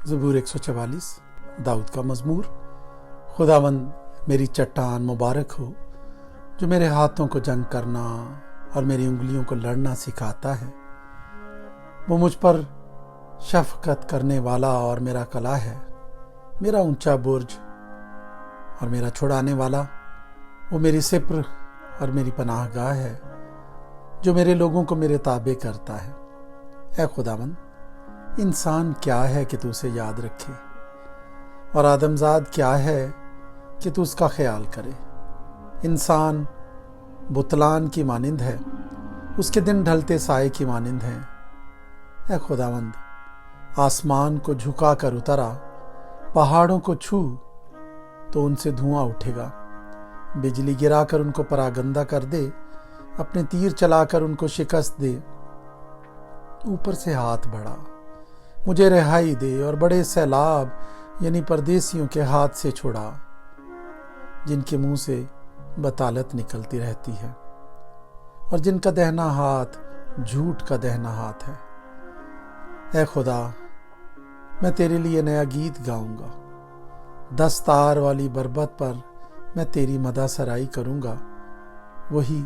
ज़बूर 144 दाऊद का मज़मूर। खुदावंद मेरी चट्टान मुबारक हो जो मेरे हाथों को जंग करना और मेरी उंगलियों को लड़ना सिखाता है। वो मुझ पर शफ़क़त करने वाला और मेरा कला है, मेरा ऊंचा बुर्ज और मेरा छुड़ाने वाला। वो मेरी सिप्र और मेरी पनाहगाह है जो मेरे लोगों को मेरे ताबे करता है। ऐ खुदावंद, इंसान क्या है कि तू उसे याद रखे, और आदमजाद क्या है कि तू उसका ख्याल करे। इंसान बुतलान की मानिंद है, उसके दिन ढलते साए की मानिंद है। ऐ खुदावंद, आसमान को झुका कर उतरा, पहाड़ों को छू तो उनसे धुआं उठेगा। बिजली गिरा कर उनको परागंदा कर दे, अपने तीर चलाकर उनको शिकस्त दे। ऊपर से हाथ बढ़ा, मुझे रिहाई दे और बड़े सैलाब यानी परदेसियों के हाथ से छुड़ा, जिनके मुंह से बतालत निकलती रहती है और जिनका दहना हाथ झूठ का दहना हाथ है। ऐ खुदा, मैं तेरे लिए नया गीत गाऊंगा, 10 तार वाली बरबत पर मैं तेरी मदा सराई करूंगा। वही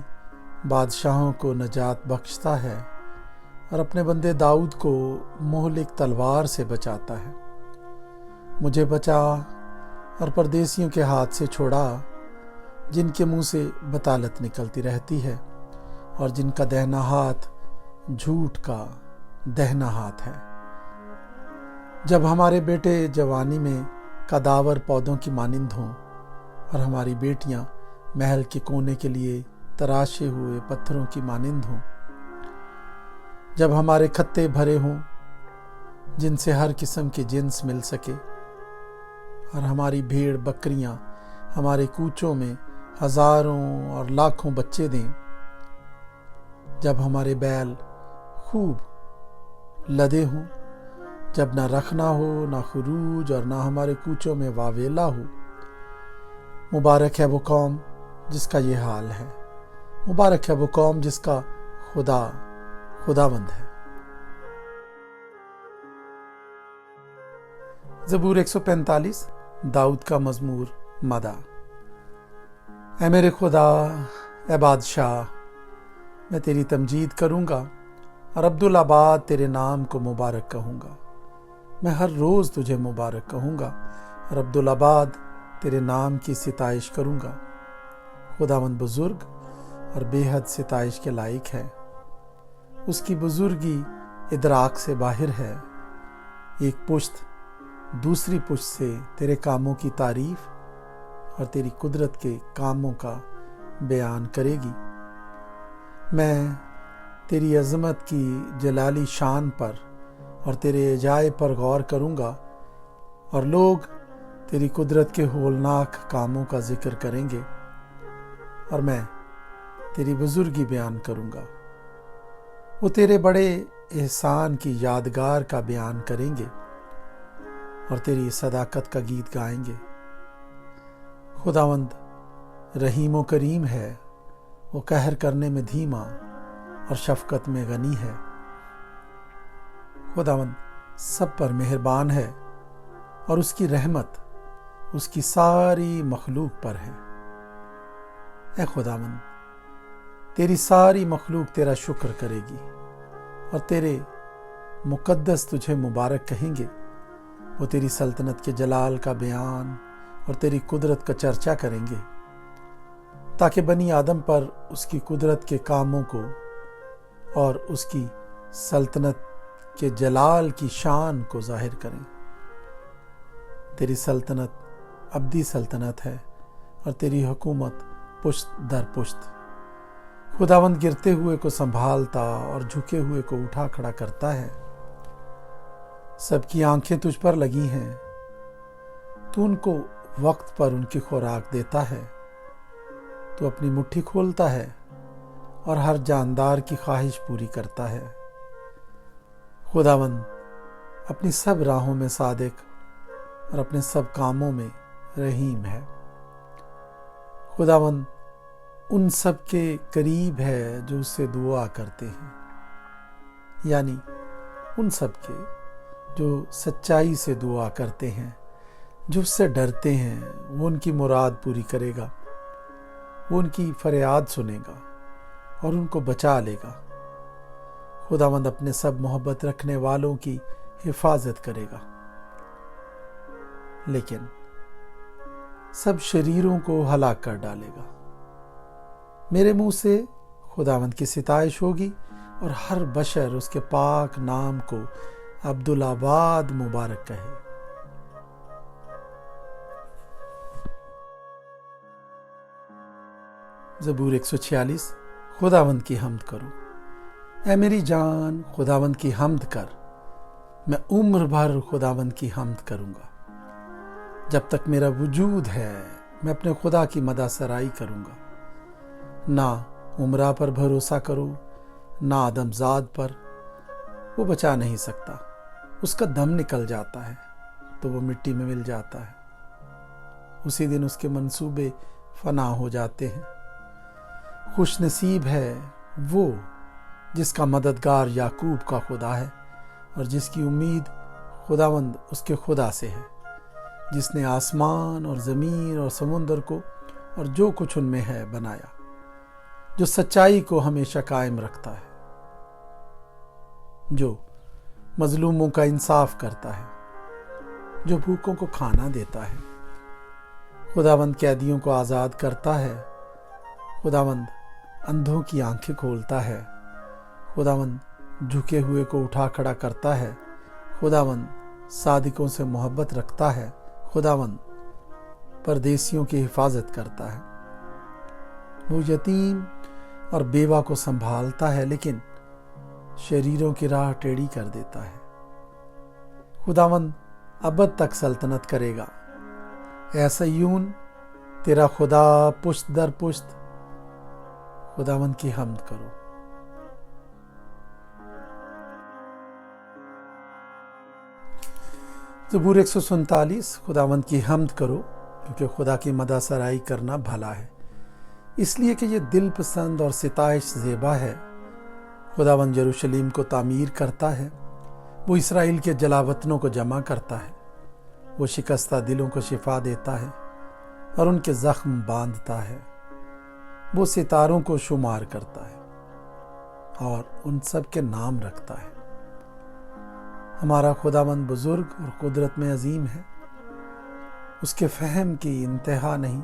बादशाहों को नजात बख्शता है और अपने बंदे दाऊद को मोहलिक तलवार से बचाता है। मुझे बचा और परदेसियों के हाथ से छोड़ा, जिनके मुंह से बतालत निकलती रहती है और जिनका दहना हाथ झूठ का दहना हाथ है। जब हमारे बेटे जवानी में कदावर पौधों की मानिंद हों और हमारी बेटियां महल के कोने के लिए तराशे हुए पत्थरों की मानिंद हों, जब हमारे खत्ते भरे हों जिनसे हर किस्म की जिन्स मिल सके और हमारी भेड़ बकरियां हमारे कूचों में हजारों और लाखों बच्चे दें, जब हमारे बैल खूब लदे हों, जब ना रखना हो ना खरूज और ना हमारे कूचों में वावेला हो। मुबारक है वो कौम जिसका ये हाल है, मुबारक है वो कौम जिसका खुदावंद है। ज़बूर 145 दाऊद का मज़मूर मदा। ऐ मेरे खुदा, ऐ बादशाह, मैं तेरी तमजीद करूंगा और अब्दुल आबाद तेरे नाम को मुबारक कहूंगा। मैं हर रोज़ तुझे मुबारक कहूंगा और अब्दुल आबाद तेरे नाम की सिताइश करूंगा। खुदावंद बुजुर्ग और बेहद सिताइश के लायक है, उसकी बुजुर्गी इदराक से बाहर है। एक पुश्त दूसरी पुश्त से तेरे कामों की तारीफ और तेरी कुदरत के कामों का बयान करेगी। मैं तेरी अज़मत की जलाली शान पर और तेरे अजायब पर गौर करूंगा और लोग तेरी कुदरत के होलनाक कामों का जिक्र करेंगे और मैं तेरी बुजुर्गी बयान करूंगा। वो तेरे बड़े एहसान की यादगार का बयान करेंगे और तेरी सदाकत का गीत गाएंगे। खुदावंद रहीम व करीम है, वो कहर करने में धीमा और शफकत में गनी है। खुदावंद सब पर मेहरबान है और उसकी रहमत उसकी सारी मखलूक पर है। ऐ खुदावंद, तेरी सारी मखलूक तेरा शुक्र करेगी और तेरे मुकद्दस तुझे मुबारक कहेंगे। वो तेरी सल्तनत के जलाल का बयान और तेरी कुदरत का चर्चा करेंगे, ताकि बनी आदम पर उसकी कुदरत के कामों को और उसकी सल्तनत के जलाल की शान को जाहिर करें। तेरी सल्तनत अब्दी सल्तनत है और तेरी हुकूमत पुश्त दर पुश्त। खुदावंद गिरते हुए को संभालता और झुके हुए को उठा खड़ा करता है। सबकी आंखें तुझ पर लगी हैं, तू उनको वक्त पर उनकी खुराक देता है। तू अपनी मुट्ठी खोलता है और हर जानदार की ख्वाहिश पूरी करता है। खुदावंद अपनी सब राहों में सादिक और अपने सब कामों में रहीम है। खुदावंद उन सब के करीब है जो उससे दुआ करते हैं, यानी उन सब के جو سچائی سے دعا کرتے ہیں، جو اس سے ڈرتے ہیں، وہ ان کی مراد پوری کرے گا، وہ ان کی فریاد سنے گا اور ان کو بچا لے گا۔ خداوند اپنے سب محبت رکھنے والوں کی حفاظت کرے گا، لیکن سب شریروں کو ہلاک کر ڈالے گا۔ میرے منہ سے خداوند کی ستائش ہوگی اور ہر بشر اس کے پاک نام کو عبدالآباد مبارک کہے۔ زبور 146۔ خداوند کی حمد کرو۔ اے میری جان، خداوند کی حمد کر۔ میں عمر بھر خداوند کی حمد کروں گا۔ جب تک میرا وجود ہے میں اپنے خدا کی مدح سرائی کروں گا۔ نہ عمرہ پر بھروسہ کرو، نہ آدم زاد پر، وہ بچا نہیں سکتا۔ اس کا دم نکل جاتا ہے تو وہ مٹی میں مل جاتا ہے، اسی دن اس کے منصوبے فنا ہو جاتے ہیں۔ خوش نصیب ہے وہ جس کا مددگار یعقوب کا خدا ہے اور جس کی امید خداوند اس کے خدا سے ہے، جس نے آسمان اور زمین اور سمندر کو اور جو کچھ ان میں ہے بنایا، جو سچائی کو ہمیشہ قائم رکھتا ہے، جو مظلوموں کا انصاف کرتا ہے، جو بھوکوں کو کھانا دیتا ہے۔ خداوند قیدیوں کو آزاد کرتا ہے، خداوند اندھوں کی آنکھیں کھولتا ہے، خداوند جھکے ہوئے کو اٹھا کھڑا کرتا ہے، خداوند صادقوں سے محبت رکھتا ہے، خداوند پردیسیوں کی حفاظت کرتا ہے۔ وہ یتیم اور بیوہ کو سنبھالتا ہے لیکن شریروں کی راہ ٹیڑھی کر دیتا ہے۔ خداوند ابد تک سلطنت کرے گا۔ اے صیون، تیرا خدا پشت در پشت۔ خداوند کی حمد کرو۔ زبور 147۔ خداوند کی حمد کرو، کیونکہ خدا کی مدح سرائی کرنا بھلا ہے، اس لیے کہ یہ دل پسند اور ستائش زیبا ہے۔ خداوند یروشلیم کو تعمیر کرتا ہے، وہ اسرائیل کے جلاوطنوں کو جمع کرتا ہے، وہ شکستہ دلوں کو شفا دیتا ہے اور ان کے زخم باندھتا ہے، وہ ستاروں کو شمار کرتا ہے اور ان سب کے نام رکھتا ہے۔ ہمارا خداوند بزرگ اور قدرت میں عظیم ہے، اس کے فہم کی انتہا نہیں۔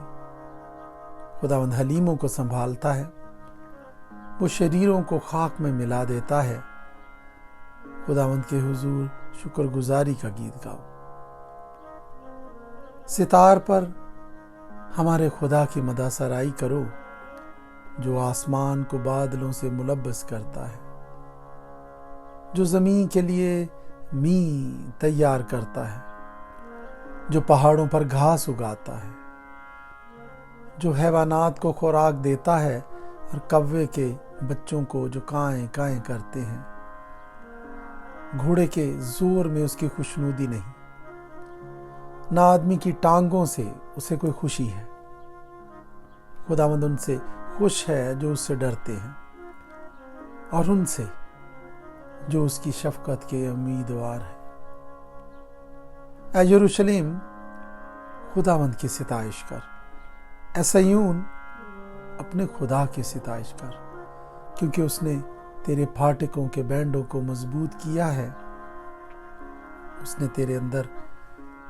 خداوند حلیموں کو سنبھالتا ہے، وہ شریروں کو خاک میں ملا دیتا ہے۔ خداوند کے حضور شکر گزاری کا گیت گاؤ۔ ستار پر ہمارے خدا کی مدح سرائی کرو، جو آسمان کو بادلوں سے ملبس کرتا ہے، جو زمین کے لیے مین تیار کرتا ہے، جو پہاڑوں پر گھاس اگاتا ہے، جو حیوانات کو خوراک دیتا ہے اور کوے کے بچوں کو جو کائیں کائیں کرتے ہیں۔ گھوڑے کے زور میں اس کی خوشنودی نہیں، نہ آدمی کی ٹانگوں سے اسے کوئی خوشی ہے۔ خداوند ان سے خوش ہے جو اس سے ڈرتے ہیں اور ان سے جو اس کی شفقت کے امیدوار ہیں۔ اے یروشلیم، خداوند کی ستائش کر۔ اے صیون، اپنے خدا کی ستائش کر، کیونکہ اس نے تیرے پھاٹکوں کے بینڈوں کو مضبوط کیا ہے۔ اس نے تیرے اندر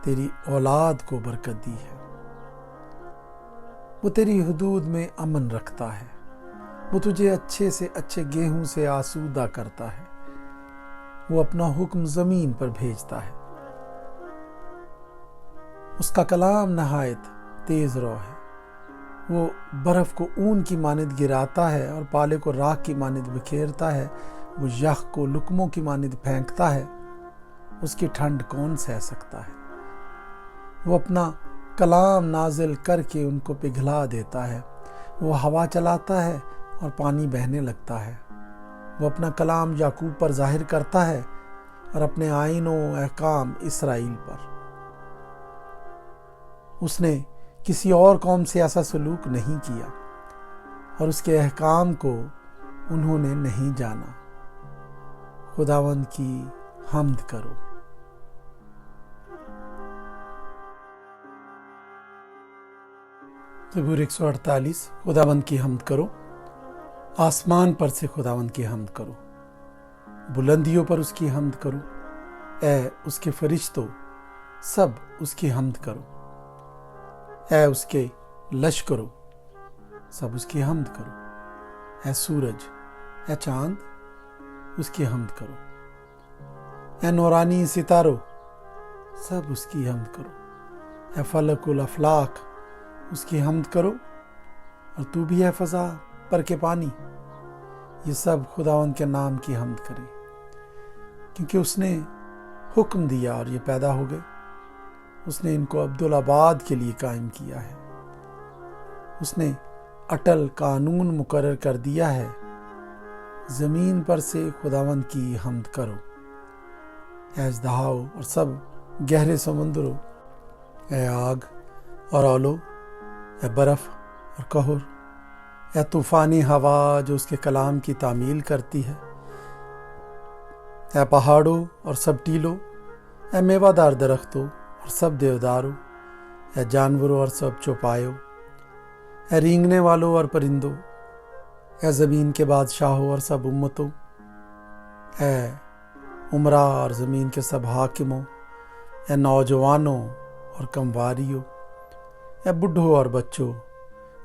تیری اولاد کو برکت دی ہے۔ وہ تیری حدود میں امن رکھتا ہے، وہ تجھے اچھے سے اچھے گیہوں سے آسودہ کرتا ہے، وہ اپنا حکم زمین پر بھیجتا ہے۔ اس کا کلام نہایت تیز رو ہے، وہ برف کو اون کی مانند گراتا ہے اور پالے کو راکھ کی مانند بکھیرتا ہے، وہ یخ کو لقموں کی مانند پھینکتا ہے، اس کی ٹھنڈ کون سہ سکتا ہے؟ وہ اپنا کلام نازل کر کے ان کو پگھلا دیتا ہے، وہ ہوا چلاتا ہے اور پانی بہنے لگتا ہے، وہ اپنا کلام یعقوب پر ظاہر کرتا ہے اور اپنے آئین و احکام اسرائیل پر۔ اس نے کسی اور قوم سے ایسا سلوک نہیں کیا اور اس کے احکام کو انہوں نے نہیں جانا۔ خداوند کی حمد کرو۔ ज़बूर 148। खुदावंद की हम्द करो, आसमान पर से खुदावंद की हम्द करो, बुलंदियों पर उसकी हम्द करो, ए उसके फरिश्तों सब उसकी हम्द करो, ए उसके लश्करों सब उसकी हम्द करो, ए सूरज ए चांद उसकी हम्द करो, ए नूरानी सितारों सब उसकी हम्द करो, ए फलकुल अफलाक उसकी हम्द करो, और तू भी है फ़ज़ा पर के पानी, ये सब खुदावंद के नाम की हम्द करें, क्योंकि उसने हुक्म दिया और ये पैदा हो गए। उसने इनको अब्दुल आबाद के लिए कायम किया है। उसने अटल कानून मुकर्रर कर दिया है। ज़मीन पर से खुदावंद की हम्द करो, ऐ अजदहाओ और सब गहरे समुंदरों, ए आग और औलो, ए बर्फ़ और कहर, ए तूफ़ानी हवा जो उसके कलाम की तामील करती है, ए पहाड़ों और सब टीलों, ए मेवादार दरख्तों और सब देवदारों, ए जानवरों और सब चौपायों, ए रेंगने वालों और परिंदों, ए ज़मीन के बादशाहों और सब उम्मतों, ए उमरा और ज़मीन के सब हाकिमों, ए नौजवानों और कमवारियों, ए बुढ़ों और बच्चों,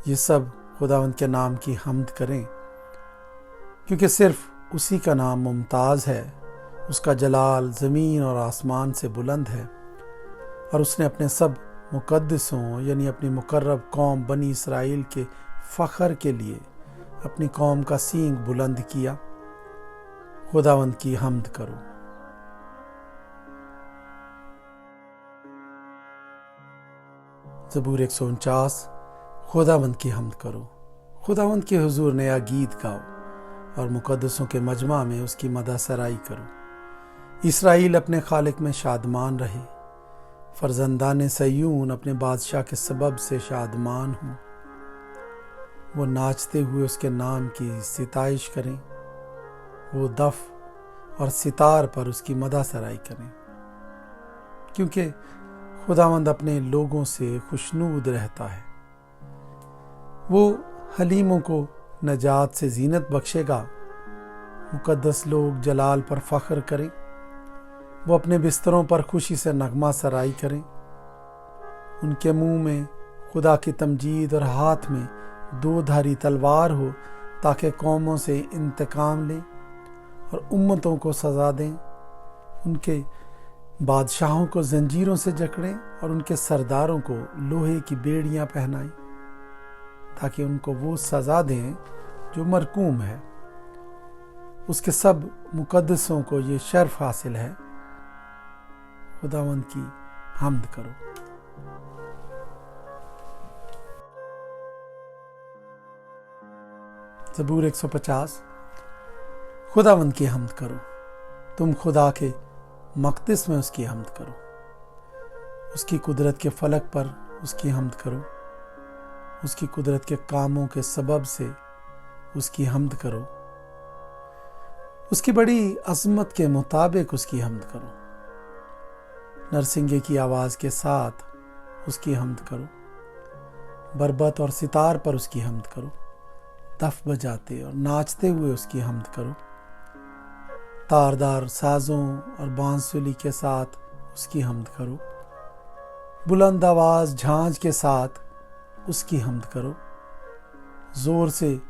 ये सब खुदावंद के नाम की हम्द करें, क्योंकि सिर्फ उसी का नाम मुमताज़ है। उसका जलाल ज़मीन और आसमान से बुलंद है, और उसने अपने सब मुक़द्दसों यानी अपनी मुकर्रब कौम बनी इसराइल के फ़ख्र के लिए अपनी कौम का सींग बुलंद किया। खुदावंद की हम्द करो। ज़बूर 149। खुदावंद की हम्द करो, खुदावंद के हुजूर नया गीत गाओ और मुक़द्दसों के मजमा में उसकी मदह सराई करो। इसराइल अपने खालिक में शादमान रहे, फरजंदान सयून अपने बादशाह के सबब से शादमान हों। वो नाचते हुए उसके नाम की सिताइश करें, वो दफ और सितार पर उसकी मदह सराई करें, क्योंकि खुदावंद अपने लोगों से खुशनूद रहता है। वो हलीमों को नजात से जीनत बख्शेगा। मुकद्दस लोग जलाल पर फ़ख्र करें, वो अपने बिस्तरों पर खुशी से नगमा सराई करें। उनके मुंह में खुदा की तमजीद और हाथ में दो धारी तलवार हो, ताकि कौमों से इंतकाम लें और उम्मतों को सज़ा दें। उनके बादशाहों को जंजीरों से जकड़ें और उनके सरदारों को लोहे की बेड़ियां पहनाएं, ताकि उनको वो सज़ा दें जो मरकूम है। उसके सब मुकद्दसों को ये शर्फ हासिल है। खुदावंद की हम्द करो। ज़बूर 150। खुदावंद की हम्द करो, तुम खुदा के मक़दिस में उसकी हम्द करो। उसकी कुदरत के फलक पर उसकी हम्द करो। उसकी कुदरत के कामों के सबब से उसकी हम्द करो। उसकी बड़ी अज़मत के मुताबिक उसकी हम्द करो। नरसिंगे की आवाज़ के साथ उसकी हम्द करो। बरबत और सितार पर उसकी हम्द करो। दफ बजाते और नाचते हुए उसकी हम्द करो। तारदार साज़ों और बांसुरी के साथ उसकी हम्द करो। बुलंद आवाज़ झांझ के साथ उसकी हम्द करो। ज़ोर से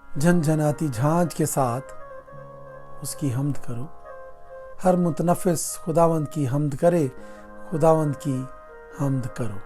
झनझनाती झांझ के साथ उसकी हम्द करो। हर मुतनफ़िस खुदावंद की हम्द करे, खुदावंद की हम्द करो।